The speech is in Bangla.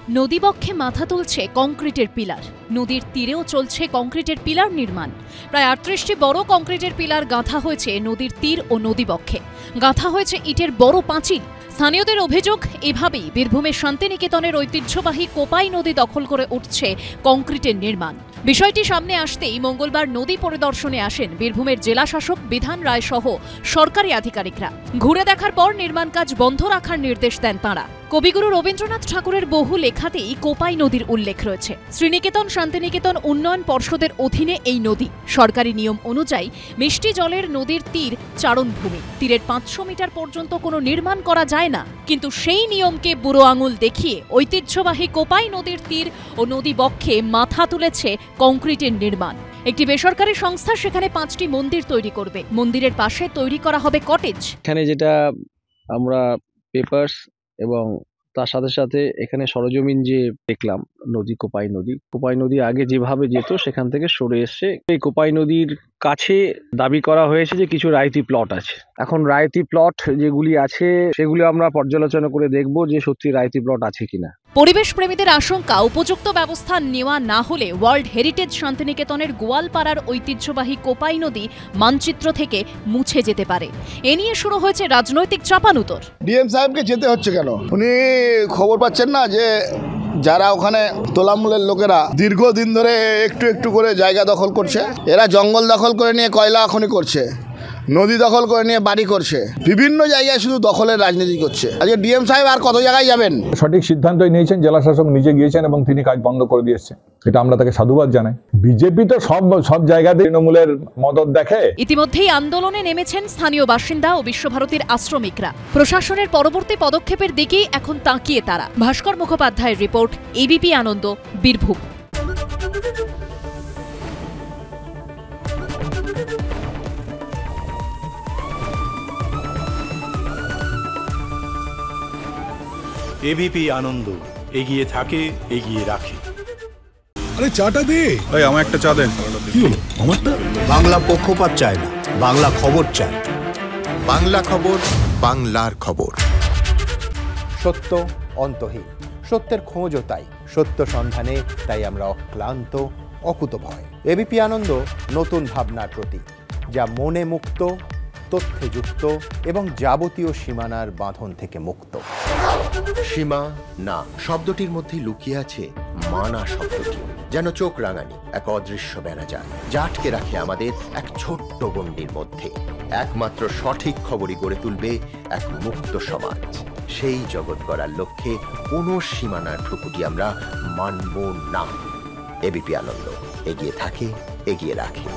নদীবক্ষে মাথা তুলছে কংক্রিটের পিলার, নদীর তীরেও চলছে কংক্রিটের পিলার নির্মাণ। প্রায় ৩৮টি বড় কংক্রিটের পিলার গাঁথা হয়েছে নদীর তীর ও নদীবক্ষে, গাঁথা হয়েছে ইটের বড় পাঁচিল। স্থানীয়দের অভিযোগ, এভাবেই বীরভূমের শান্তিনিকেতনের ঐতিহ্যবাহী কোপাই নদী দখল করে উঠছে কংক্রিটের নির্মাণ। বিষয়টি সামনে আসতেই মঙ্গলবার নদী পরিদর্শনে আসেন বীরভূমের জেলাশাসক বিধান রায় সহ সরকারি আধিকারিকরা। ঘুরে দেখার পর নির্মাণ কাজ বন্ধ রাখার নির্দেশ দেন তাঁরা। কবিগুরু রবীন্দ্রনাথ ঠাকুরের বহু লেখাতেই কোপাই নদীর উল্লেখ রয়েছে। শ্রীনিকেতন শান্তিনিকেতন উন্নয়ন পর্ষদের অধীনে এই নদী। সরকারি নিয়ম অনুযায়ী মিষ্টি জলের নদীর তীর চারণভূমি, তীরের ৫০০ মিটার পর্যন্ত কোনো নির্মাণ করা যায় না। কিন্তু সেই নিয়মকে বুড়ো আঙুল দেখিয়ে ঐতিহ্যবাহী কোপাই নদীর তীর ও নদী বক্ষে মাথা তুলেছে কংক্রিটের নির্মাণ। একটি বেসরকারি সংস্থা সেখানে ৫টি মন্দির তৈরি করবে। মন্দিরের পাশে তৈরি করা হবে কটেজ। এখানে যেটা আমরা পেপারস এবং তার সাথে সাথে এখানে সরজমিন যে দেখলাম, কোপাই নদী আগে যেভাবে যেত সেখান থেকে সরে এসছে। এই কোপাই নদীর কাছে দাবি করা হয়েছে যে কিছু রায়তি প্লট আছে। এখন রায়তি প্লট যেগুলি আছে সেগুলি আমরা পর্যালোচনা করে দেখব যে সত্যি রায়তি প্লট আছে কিনা। পরিবেশ প্রেমীদের আশঙ্কা, উপযুক্ত ব্যবস্থা নেওয়া না হলে ওয়ার্ল্ড হেরিটেজ শান্তিনিকেতনের গোয়ালপাড়ার ঐতিহ্যবাহী কোপাই নদী মানচিত্র থেকে মুছে যেতে পারে। এ নিয়ে শুরু হয়েছে রাজনৈতিক চাপানুতর। ডিএম সাহেবকে যেতে হচ্ছে কেন? উনি খবর পাচ্ছেন না যে যারা ওখানে তোলামূলের লোকেরা দীর্ঘদিন ধরে একটু একটু করে জায়গা দখল করছে, এরা জঙ্গল দখল করে নিয়ে কয়লা খনি করছে, নদী দখল করে নিয়ে বাড়ি করছে, বিভিন্ন জায়গায় শুধু দখলের রাজনীতি করছে। আজকে ডিএম সাহেব আর কত জায়গায় যাবেন? সঠিক সিদ্ধান্তই নিয়েছেন, জেলা শাসক নিজে গিয়েছেন এবং তিনি কাজ বন্ধ করে দিয়েছেন। এটা আমরা তাকে সাধুবাদ জানাই। বিজেপি তো সব জায়গাতে তৃণমূলের মদত দেখে। ইতিমধ্যেই আন্দোলনে নেমেছেন স্থানীয় বাসিন্দা ও বিশ্বভারতীর আশ্রমিকরা। প্রশাসনের পরবর্তী পদক্ষেপের দিকেই এখন তাকিয়ে তারা। ভাস্কর মুখোপাধ্যায়ের রিপোর্ট, এবিপি আনন্দ, বীরভূম। এবিপি আনন্দ, এগিয়ে থাকে, এগিয়ে রাখে। আরে চাটা দে ভাই, আমার একটা চা দেন। কি হলো আমারটা? বাংলা পক্ষপাত চায় না, বাংলা খবর চায়। বাংলা খবর, বাংলার খবর। সত্য অন্তহীন, সত্যের খোঁজও তাই, সত্য সন্ধানে তাই আমরা অক্লান্ত, অকুতভয়। এবিপি আনন্দ নতুন ভাবনার প্রতীক, যা মনে মুক্ত, তথ্যে যুক্ত এবং যাবতীয় সীমানার বাঁধন থেকে মুক্ত। সীমা না শব্দটির মধ্যে লুকিয়ে আছে মানা শব্দটি, যেন চোখ রাঙানি এক অদৃশ্য বেড়াজাল, যা আটকে রাখে আমাদের এক ছোট্ট গণ্ডির মধ্যে। একমাত্র সঠিক খবরই গড়ে তুলবে এক মুক্ত সমাজ। সেই জগৎ গড়ার লক্ষ্যে কোনো সীমানার ঠুকুটি আমরা মানব না। এবিপি আনন্দ, এগিয়ে থাকে, এগিয়ে রাখে।